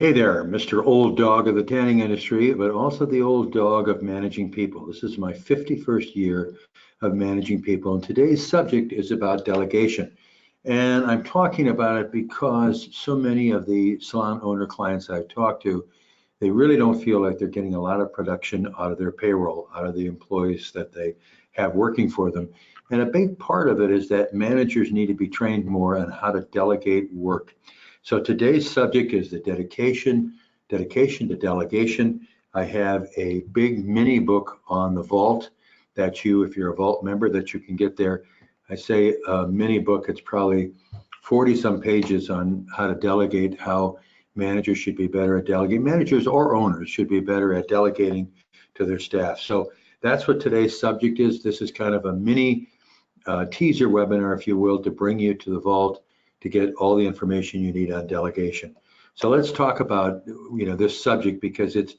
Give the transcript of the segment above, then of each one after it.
Hey there, Mr. Old Dog of the tanning industry, but also the old dog of managing people. This is my 51st year of managing people, and today's subject is about delegation. And I'm talking about it because so many of the salon owner clients I've talked to, they really don't feel like they're getting a lot of production out of their payroll, out of the employees that they have working for them. And a big part of it is that managers need to be trained more on how to delegate work. So today's subject is the dedication to delegation. I have a big mini book on the vault that if you're a vault member, that you can get there. I say a mini book, it's probably 40 some pages on how to delegate, how managers should be better at delegating. Managers or owners should be better at delegating to their staff. So that's what today's subject is. This is kind of a mini teaser webinar, if you will, to bring you to the vault to get all the information you need on delegation. So let's talk about this subject because it's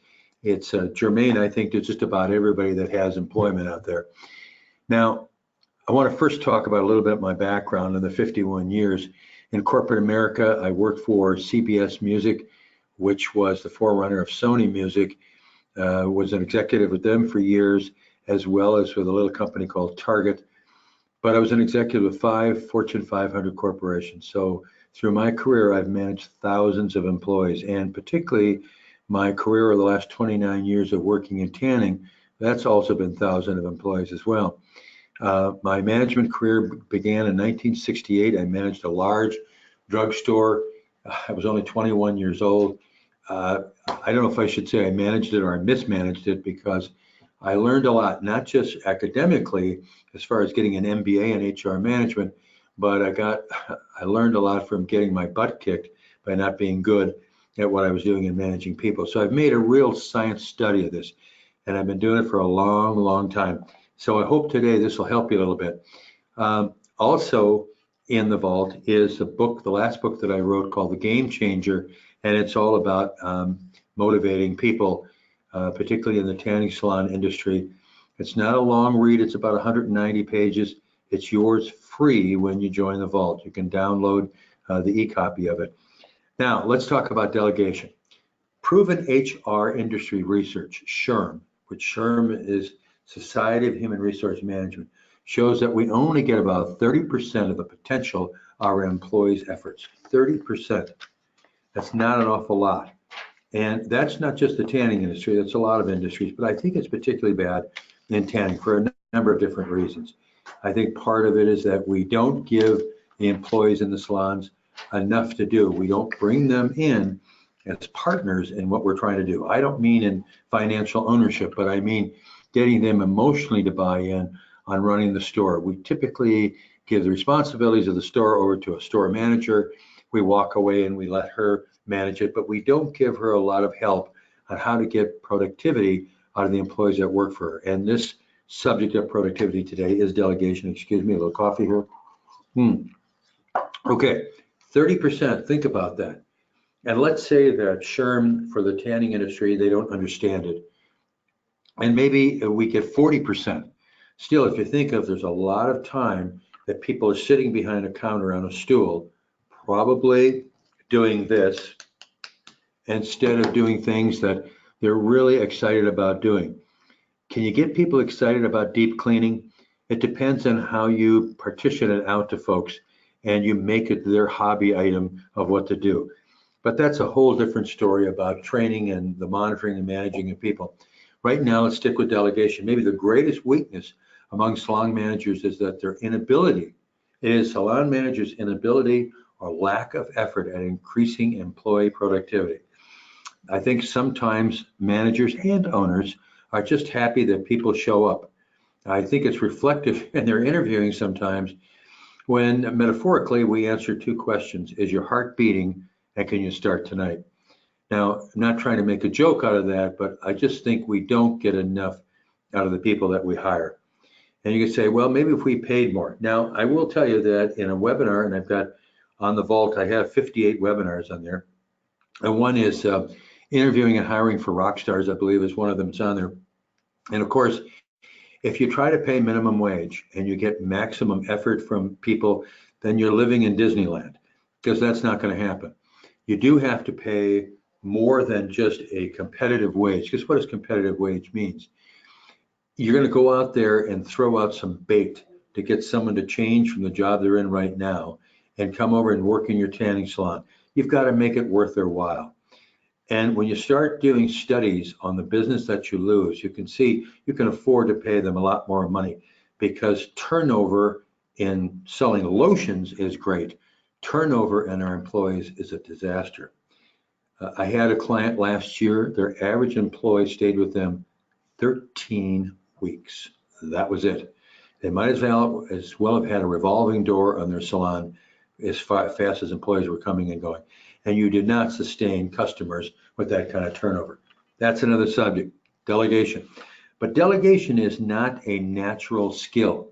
germane, I think, to just about everybody that has employment out there. Now, I want to first talk about a little bit of my background in the 51 years. In corporate America, I worked for CBS Music, which was the forerunner of Sony Music, was an executive with them for years, as well as with a little company called Target. But I was an executive of 5 Fortune 500 corporations. So through my career, I've managed thousands of employees, and particularly my career over the last 29 years of working in tanning, that's also been thousands of employees as well. My management career began in 1968. I managed a large drugstore. I was only 21 years old. I don't know if I should say I managed it or I mismanaged it, because I learned a lot, not just academically, as far as getting an MBA in HR management, but I learned a lot from getting my butt kicked by not being good at what I was doing in managing people. So I've made a real science study of this, and I've been doing it for a long, long time. So I hope today this will help you a little bit. Also in the vault is the last book that I wrote called The Game Changer, and it's all about motivating people, particularly in the tanning salon industry. It's not a long read. It's about 190 pages. It's yours free when you join the vault. You can download the e-copy of it. Now, let's talk about delegation. Proven HR industry research, SHRM, which SHRM is Society of Human Resource Management, shows that we only get about 30% of the potential of our employees' efforts. 30%. That's not an awful lot. And that's not just the tanning industry, that's a lot of industries, but I think it's particularly bad in tanning for a number of different reasons. I think part of it is that we don't give the employees in the salons enough to do. We don't bring them in as partners in what we're trying to do. I don't mean in financial ownership, but I mean getting them emotionally to buy in on running the store. We typically give the responsibilities of the store over to a store manager. We walk away and we let her manage it, but we don't give her a lot of help on how to get productivity out of the employees that work for her. And this subject of productivity today is delegation. Excuse me, a little coffee here. Okay, 30%, think about that. And let's say that SHRM for the tanning industry, they don't understand it. And maybe we get 40%. Still, if you think of, there's a lot of time that people are sitting behind a counter on a stool, probably doing this instead of doing things that they're really excited about doing. Can you get people excited about deep cleaning? It depends on how you partition it out to folks and you make it their hobby item of what to do. But that's a whole different story about training and the monitoring and managing of people. Right now, let's stick with delegation. Maybe the greatest weakness among salon managers is that their inability, it is salon managers' inability or lack of effort at increasing employee productivity. I think sometimes managers and owners are just happy that people show up. I think it's reflective in their interviewing sometimes when metaphorically we answer two questions. Is your heart beating and can you start tonight? Now, I'm not trying to make a joke out of that, but I just think we don't get enough out of the people that we hire. And you can say, well, maybe if we paid more. Now, I will tell you that in a webinar, and I've got on the vault, I have 58 webinars on there. And one is interviewing and hiring for rock stars, I believe is one of them that's on there. And of course, if you try to pay minimum wage and you get maximum effort from people, then you're living in Disneyland, because that's not going to happen. You do have to pay more than just a competitive wage. Because what does competitive wage means? You're going to go out there and throw out some bait to get someone to change from the job they're in right now and come over and work in your tanning salon. You've got to make it worth their while. And when you start doing studies on the business that you lose, you can see you can afford to pay them a lot more money because turnover in selling lotions is great. Turnover in our employees is a disaster. I had a client last year, their average employee stayed with them 13 weeks. That was it. They might as well have had a revolving door on their salon as fast as employees were coming and going. And you did not sustain customers with that kind of turnover. That's another subject, delegation. But delegation is not a natural skill.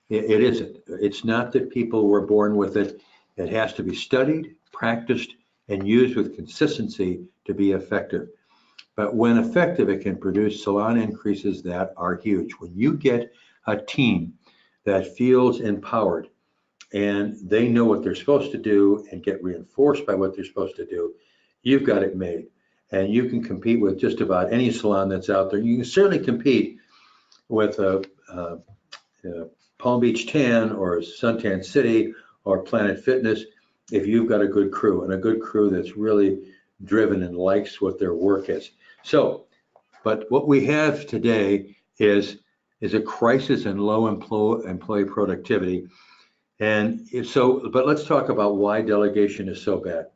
It isn't. It's not that people were born with it. It has to be studied, practiced, and used with consistency to be effective. But when effective, it can produce salon increases that are huge. When you get a team that feels empowered and they know what they're supposed to do and get reinforced by what they're supposed to do, you've got it made. And you can compete with just about any salon that's out there. You can certainly compete with a Palm Beach Tan or Suntan City or Planet Fitness if you've got a good crew and a good crew that's really driven and likes what their work is. So, but what we have today is a crisis in low employee productivity. And so, but let's talk about why delegation is so bad.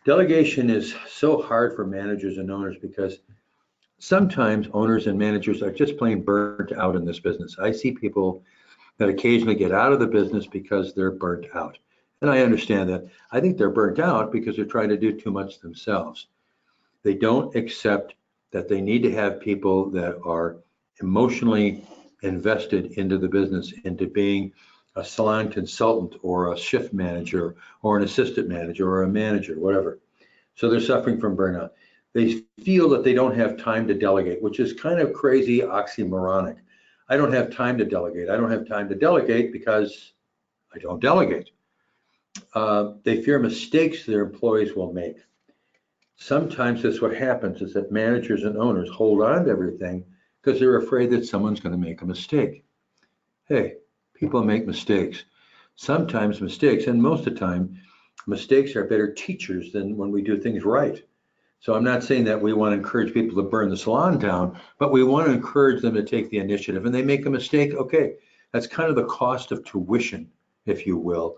Delegation is so hard for managers and owners because sometimes owners and managers are just plain burnt out in this business. I see people that occasionally get out of the business because they're burnt out. And I understand that. I think they're burnt out because they're trying to do too much themselves. They don't accept that they need to have people that are emotionally invested into the business, into being a salon consultant or a shift manager or an assistant manager or a manager, whatever. So they're suffering from burnout. They feel that they don't have time to delegate, which is kind of crazy, oxymoronic. I don't have time to delegate. I don't have time to delegate because I don't delegate. They fear mistakes their employees will make. Sometimes that's what happens is that managers and owners hold on to everything because they're afraid that someone's going to make a mistake. Hey, people make mistakes. Sometimes mistakes, and most of the time, mistakes are better teachers than when we do things right. So I'm not saying that we want to encourage people to burn the salon down, but we want to encourage them to take the initiative. And they make a mistake, okay, that's kind of the cost of tuition, if you will,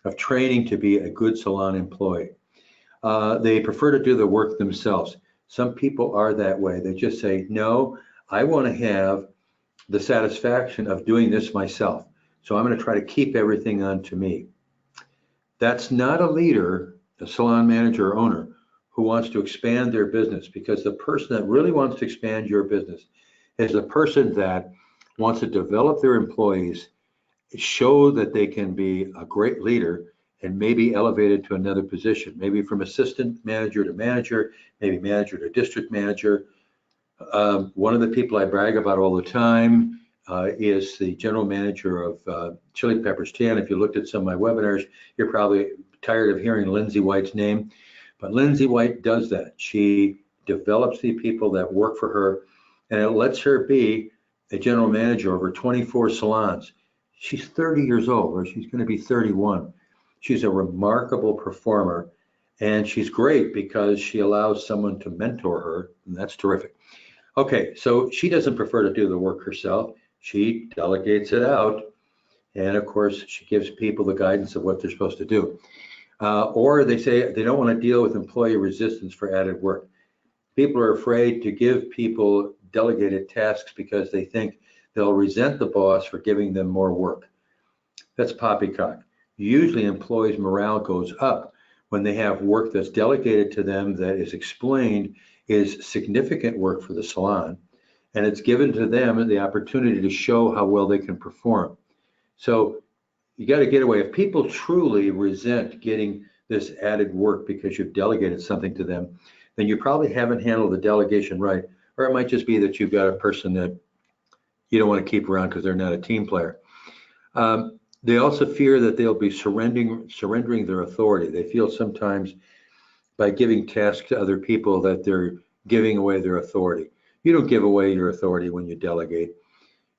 of training to be a good salon employee. They prefer to do the work themselves. Some people are that way. They just say, no, I want to have the satisfaction of doing this myself. So I'm going to try to keep everything onto me. That's not a leader, a salon manager or owner who wants to expand their business, because the person that really wants to expand your business is the person that wants to develop their employees, show that they can be a great leader, and maybe elevated to another position, maybe from assistant manager to manager, maybe manager to district manager. One of the people I brag about all the time is the general manager of Chili Peppers Tan. If you looked at some of my webinars, you're probably tired of hearing Lindsay White's name, but Lindsay White does that. She develops the people that work for her, and it lets her be a general manager over 24 salons. She's 30 years old, or she's going to be 31. She's a remarkable performer, and she's great because she allows someone to mentor her, and that's terrific. Okay, so she doesn't prefer to do the work herself. She delegates it out, and of course, she gives people the guidance of what they're supposed to do. Or they say they don't want to deal with employee resistance for added work. People are afraid to give people delegated tasks because they think they'll resent the boss for giving them more work. That's poppycock. Usually employees' morale goes up when they have work that's delegated to them that is explained is significant work for the salon, and it's given to them the opportunity to show how well they can perform. So you got to get away. If people truly resent getting this added work because you've delegated something to them, then you probably haven't handled the delegation right, or it might just be that you've got a person that you don't want to keep around because they're not a team player. They also fear that they'll be surrendering their authority. They feel sometimes by giving tasks to other people that they're giving away their authority. You don't give away your authority when you delegate.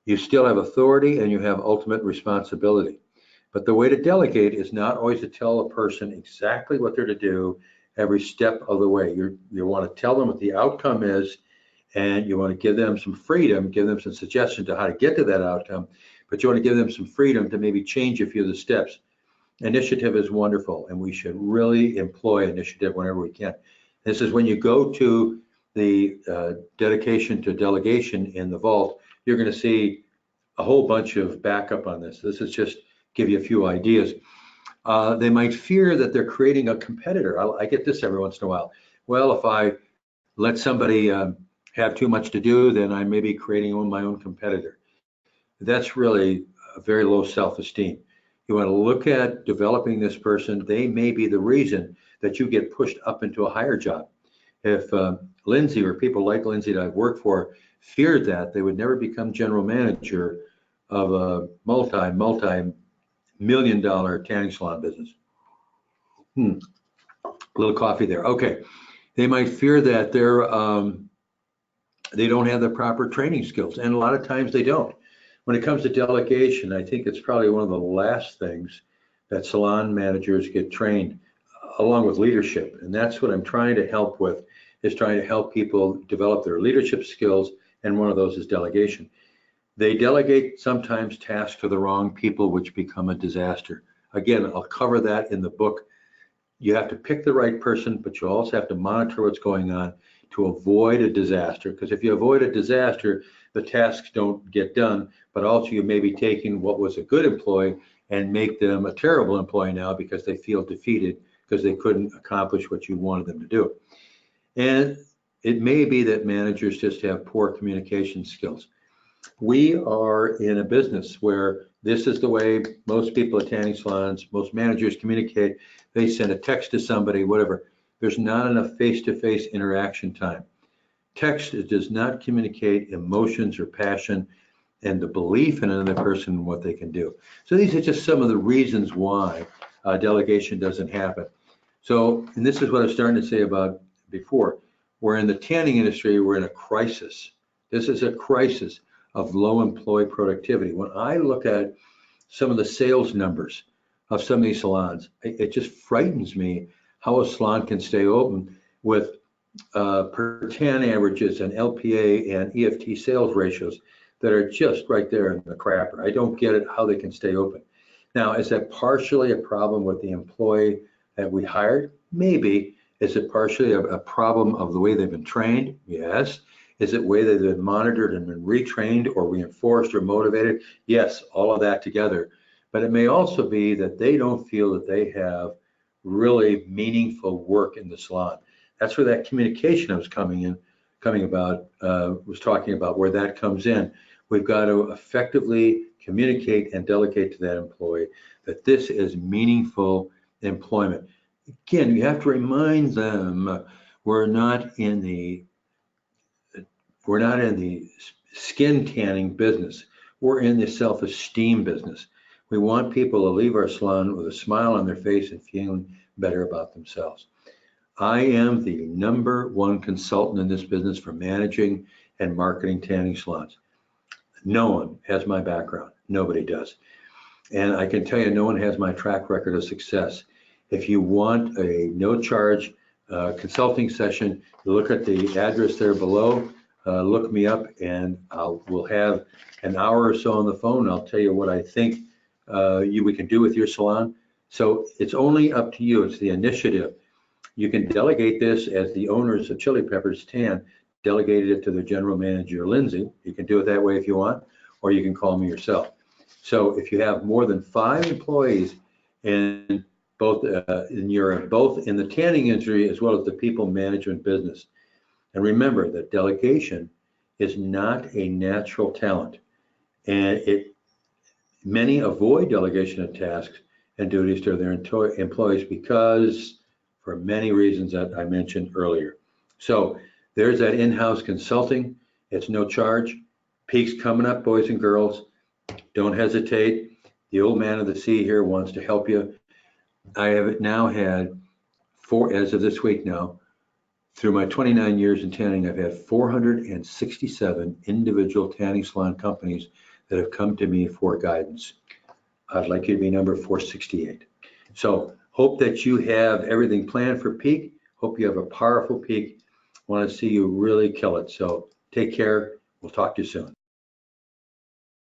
You still have authority and you have ultimate responsibility. But the way to delegate is not always to tell a person exactly what they're to do every step of the way. You want to tell them what the outcome is, and you want to give them some freedom, give them some suggestions to how to get to that outcome, but you want to give them some freedom to maybe change a few of the steps. Initiative is wonderful, and we should really employ initiative whenever we can. This is when you go to the dedication to delegation in the vault, you're going to see a whole bunch of backup on this. This is just give you a few ideas. They might fear that they're creating a competitor. I get this every once in a while. Well, if I let somebody have too much to do, then I may be creating my own competitor. That's really a very low self-esteem. You want to look at developing this person. They may be the reason that you get pushed up into a higher job. If Lindsay or people like Lindsay that I've worked for feared that, they would never become general manager of a multi-million-dollar tanning salon business. A little coffee there. Okay. They might fear that they don't have the proper training skills, and a lot of times they don't. When it comes to delegation, I think it's probably one of the last things that salon managers get trained, along with leadership. And that's what I'm trying to help with, is trying to help people develop their leadership skills, and one of those is delegation. They delegate sometimes tasks to the wrong people, which become a disaster. Again, I'll cover that in the book. You have to pick the right person, but you also have to monitor what's going on to avoid a disaster. Because if you avoid a disaster, the tasks don't get done, but also you may be taking what was a good employee and make them a terrible employee now because they feel defeated because they couldn't accomplish what you wanted them to do. And it may be that managers just have poor communication skills. We are in a business where this is the way most people at tanning salons, most managers communicate. They send a text to somebody, whatever. There's not enough face-to-face interaction time. Text does not communicate emotions or passion and the belief in another person and what they can do. So these are just some of the reasons why delegation doesn't happen. So, and this is what I was starting to say about before. We're in the tanning industry, we're in a crisis. This is a crisis of low employee productivity. When I look at some of the sales numbers of some of these salons, it just frightens me how a salon can stay open with per 10 averages and LPA and EFT sales ratios that are just right there in the crapper. I don't get it how they can stay open. Now, is that partially a problem with the employee that we hired? Maybe. Is it partially a problem of the way they've been trained? Yes. Is it the way they've been monitored and been retrained or reinforced or motivated? Yes, all of that together. But it may also be that they don't feel that they have really meaningful work in the salon. That's where that communication I was was talking about, where that comes in. We've got to effectively communicate and delegate to that employee that this is meaningful employment. Again, you have to remind them we're not in the skin tanning business. We're in the self-esteem business. We want people to leave our salon with a smile on their face and feeling better about themselves. I am the #1 consultant in this business for managing and marketing tanning salons. No one has my background. Nobody does. And I can tell you, no one has my track record of success. If you want a no-charge consulting session, look at the address there below. Look me up, and we'll have an hour or so on the phone. I'll tell you what I think we can do with your salon. So it's only up to you. It's the initiative. You can delegate this as the owners of Chili Peppers Tan delegated it to their general manager, Lindsay. You can do it that way if you want, or you can call me yourself. So if you have more than 5 employees in both in the tanning industry as well as the people management business, and remember that delegation is not a natural talent, and many avoid delegation of tasks and duties to their employees because for many reasons that I mentioned earlier. So there's that in-house consulting. It's no charge. Peak's coming up, boys and girls. Don't hesitate. The old man of the sea here wants to help you. I have now had as of this week now, through my 29 years in tanning, I've had 467 individual tanning salon companies that have come to me for guidance. I'd like you to be number 468. So hope that you have everything planned for peak. Hope you have a powerful peak. Want to see you really kill it. So take care. We'll talk to you soon.